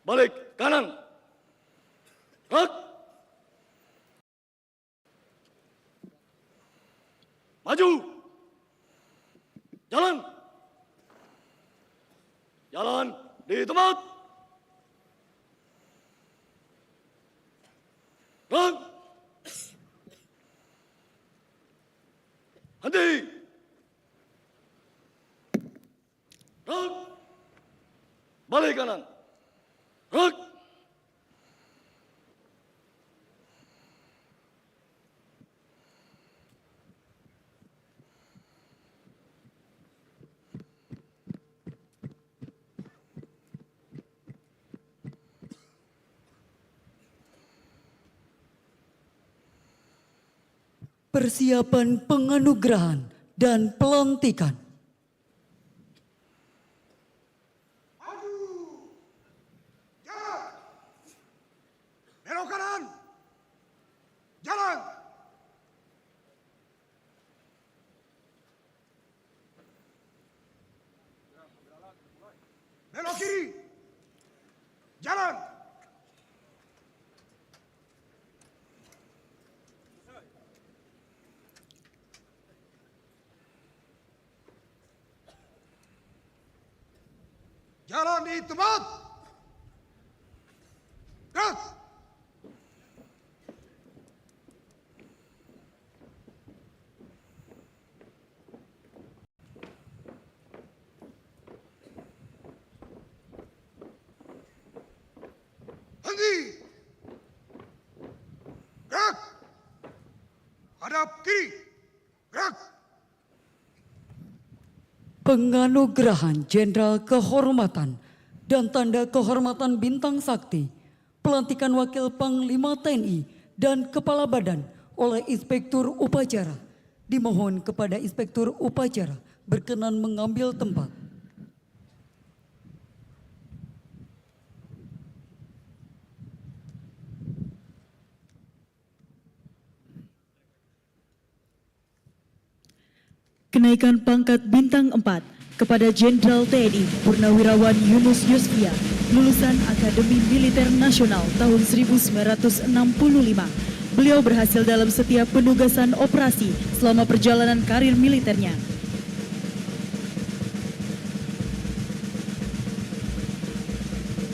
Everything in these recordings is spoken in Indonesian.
balik kanan, gerak, maju, jalan, jalan di tempat, gerak, henti, gerak, balik kanan, gerak. Persiapan penganugerahan dan pelantikan. Maju, jalan, belok kanan, jalan, belok kiri, jalan. Jalan di tempat. Gerak. Henti. Gerak. Hadap kiri. Gerak. Penganugerahan Jenderal Kehormatan dan Tanda Kehormatan Bintang Sakti, pelantikan Wakil Panglima TNI dan Kepala Badan oleh Inspektur Upacara. Dimohon kepada Inspektur Upacara berkenan mengambil tempat. Kenaikan pangkat bintang 4 kepada Jenderal TNI Purnawirawan Yunus Yusfia, lulusan Akademi Militer Nasional tahun 1965. Beliau berhasil dalam setiap penugasan operasi selama perjalanan karir militernya.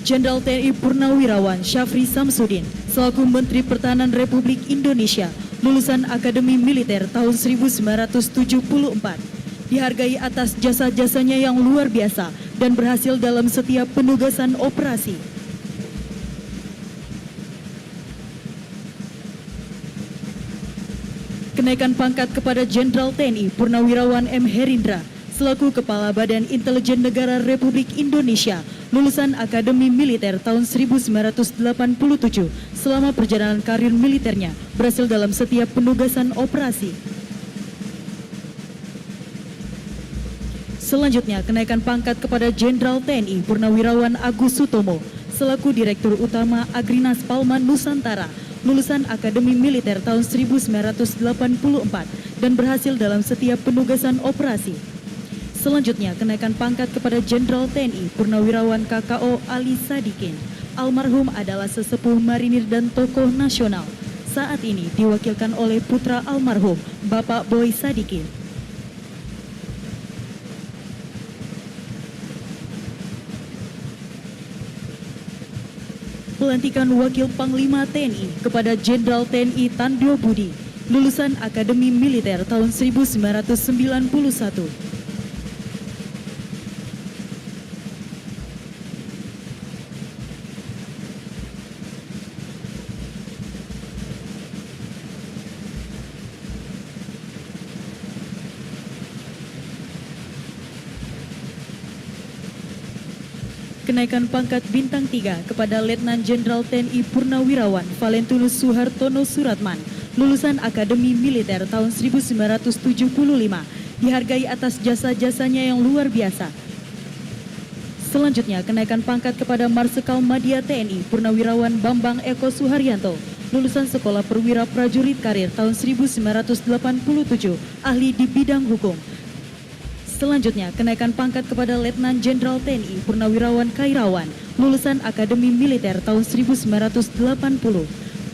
Jenderal TNI Purnawirawan Syafri Samsudin selaku Menteri Pertahanan Republik Indonesia, lulusan Akademi Militer tahun 1974, dihargai atas jasa-jasanya yang luar biasa dan berhasil dalam setiap penugasan operasi. Kenaikan pangkat kepada Jenderal TNI Purnawirawan M. Herindra selaku Kepala Badan Intelijen Negara Republik Indonesia, lulusan Akademi Militer tahun 1987, selama perjalanan karir militernya berhasil dalam setiap penugasan operasi. Selanjutnya, kenaikan pangkat kepada Jenderal TNI Purnawirawan Agus Sutomo selaku Direktur Utama Agrinas Palma Nusantara, lulusan Akademi Militer tahun 1984 dan berhasil dalam setiap penugasan operasi. Selanjutnya, kenaikan pangkat kepada Jenderal TNI Purnawirawan KKO Ali Sadikin. Almarhum adalah sesepuh marinir dan tokoh nasional. Saat ini diwakilkan oleh putra almarhum, Bapak Boy Sadikin. Pelantikan Wakil Panglima TNI kepada Jenderal TNI Tandyo Budi, lulusan Akademi Militer tahun 1991. Kenaikan pangkat bintang 3 kepada Letnan Jenderal TNI Purnawirawan Valentinus Suhartono Suratman, lulusan Akademi Militer tahun 1975, dihargai atas jasa-jasanya yang luar biasa. Selanjutnya, kenaikan pangkat kepada Marsikal Madya TNI Purnawirawan Bambang Eko Suharyanto, lulusan Sekolah Perwira Prajurit Karir tahun 1987, ahli di bidang hukum. Selanjutnya, kenaikan pangkat kepada Letnan Jenderal TNI Purnawirawan Kairawan, lulusan Akademi Militer tahun 1980,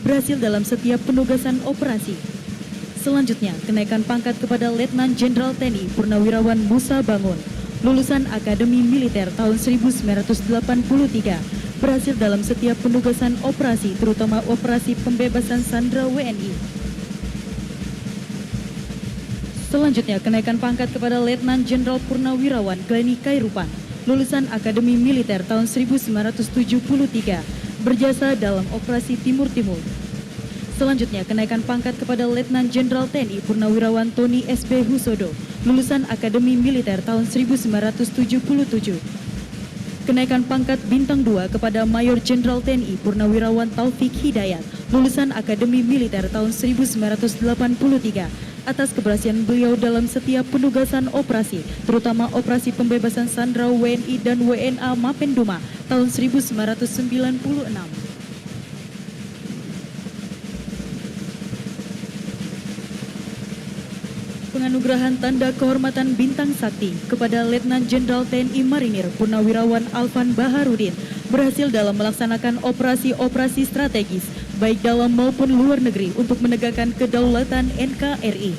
berhasil dalam setiap penugasan operasi. Selanjutnya, kenaikan pangkat kepada Letnan Jenderal TNI Purnawirawan Musa Bangun, lulusan Akademi Militer tahun 1983, berhasil dalam setiap penugasan operasi, terutama operasi pembebasan sandera WNI. Selanjutnya, kenaikan pangkat kepada Letnan Jenderal Purnawirawan Glenny Kairupan, lulusan Akademi Militer tahun 1973, berjasa dalam operasi Timur Timur. Selanjutnya, kenaikan pangkat kepada Letnan Jenderal TNI Purnawirawan Tony SB Husodo, lulusan Akademi Militer tahun 1977. Kenaikan pangkat bintang 2 kepada Mayor Jenderal TNI Purnawirawan Taufik Hidayat, lulusan Akademi Militer tahun 1983, atas keberhasilan beliau dalam setiap penugasan operasi, terutama operasi pembebasan sandera WNI dan WNA Mapenduma tahun 1996. Penganugerahan Tanda Kehormatan Bintang Sakti kepada Letnan Jenderal TNI Marinir Purnawirawan Alvan Baharudin berhasil dalam melaksanakan operasi-operasi strategis baik dalam maupun luar negeri untuk menegakkan kedaulatan NKRI.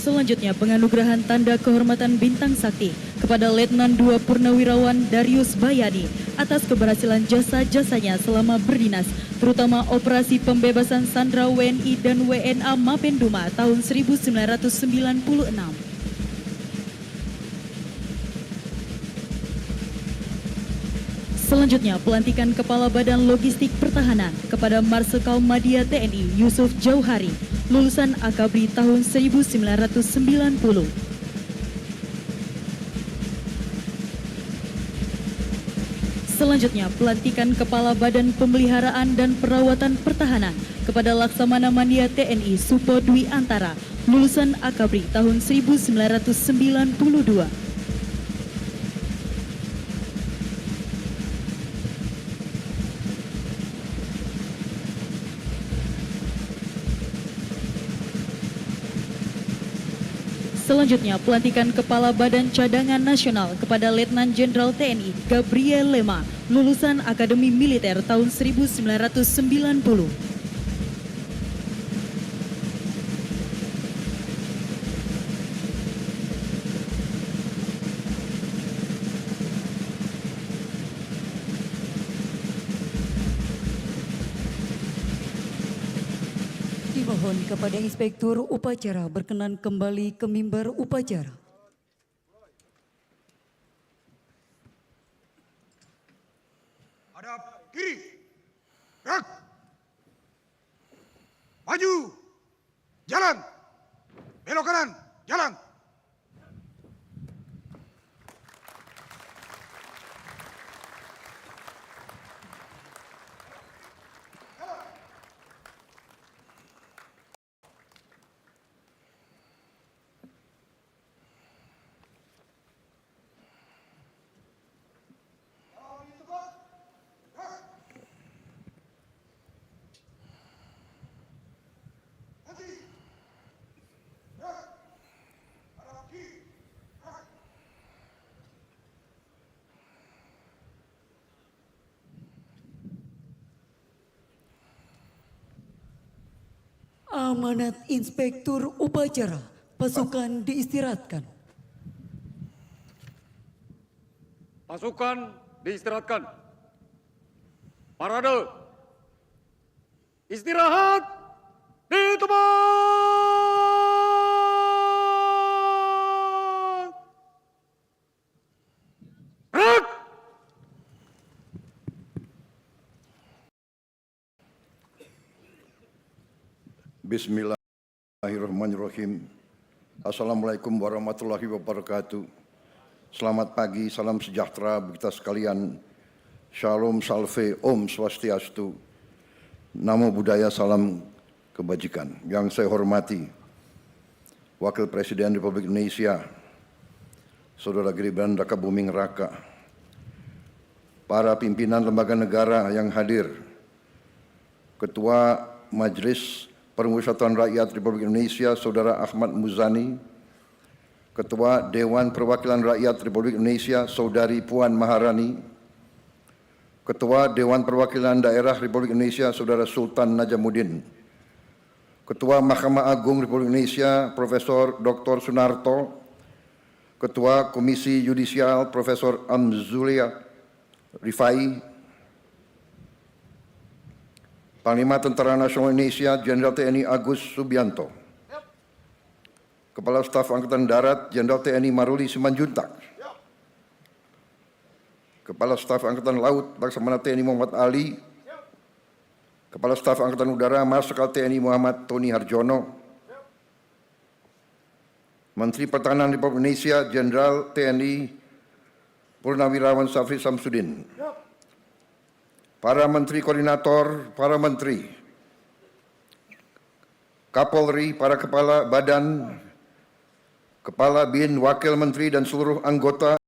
Selanjutnya, penganugerahan Tanda Kehormatan Bintang Sakti kepada Letnan 2 Purnawirawan Darius Bayadi atas keberhasilan jasa-jasanya selama berdinas, terutama operasi pembebasan sandera WNI dan WNA Mapenduma tahun 1996. Selanjutnya, pelantikan Kepala Badan Logistik Pertahanan kepada Marsikal Madya TNI Yusuf Jauhari, lulusan Akabri tahun 1990. Selanjutnya, pelantikan Kepala Badan Pemeliharaan dan Perawatan Pertahanan kepada Laksamana Madya TNI Supo Dwi Antara, lulusan Akabri tahun 1992. Selanjutnya, pelantikan Kepala Badan Cadangan Nasional kepada Letnan Jenderal TNI Gabriel Lema, lulusan Akademi Militer tahun 1990. Dimohon kepada Inspektur Upacara berkenan kembali ke mimbar upacara. Hadap kiri. Gerak. Maju. Jalan. Belok kanan. Jalan. Amanat Inspektur Upacara, pasukan diistirahatkan. Pasukan diistirahatkan. Parade. Istirahat di tempat. Gerak. Bismillahirrahmanirrahim. Assalamualaikum warahmatullahi wabarakatuh. Selamat pagi, salam sejahtera bagi kita sekalian. Shalom, salve, om swastiastu. Namo Buddhaya, salam kebajikan. Yang saya hormati Wakil Presiden Republik Indonesia, Saudara Gibran Raka Buming Raka, para pimpinan lembaga negara yang hadir, Ketua Majelis Permusyawaratan Rakyat Republik Indonesia Saudara Ahmad Muzani, Ketua Dewan Perwakilan Rakyat Republik Indonesia Saudari Puan Maharani, Ketua Dewan Perwakilan Daerah Republik Indonesia Saudara Sultan Najamuddin, Ketua Mahkamah Agung Republik Indonesia Profesor Dr. Sunarto, Ketua Komisi Yudisial Profesor Amzulia Rifai, Panglima Tentara Nasional Indonesia Jenderal TNI Agus Subianto, Kepala Staf Angkatan Darat Jenderal TNI Maruli Simanjuntak, Kepala Staf Angkatan Laut Laksamana TNI Muhammad Ali, Kepala Staf Angkatan Udara Marsikal TNI Muhammad Tony Harjono, Menteri Pertahanan Republik Indonesia Jenderal TNI Purnawirawan Syafri Samsudin, para Menteri Koordinator, para Menteri, Kapolri, para Kepala Badan, Kepala BIN, Wakil Menteri dan seluruh anggota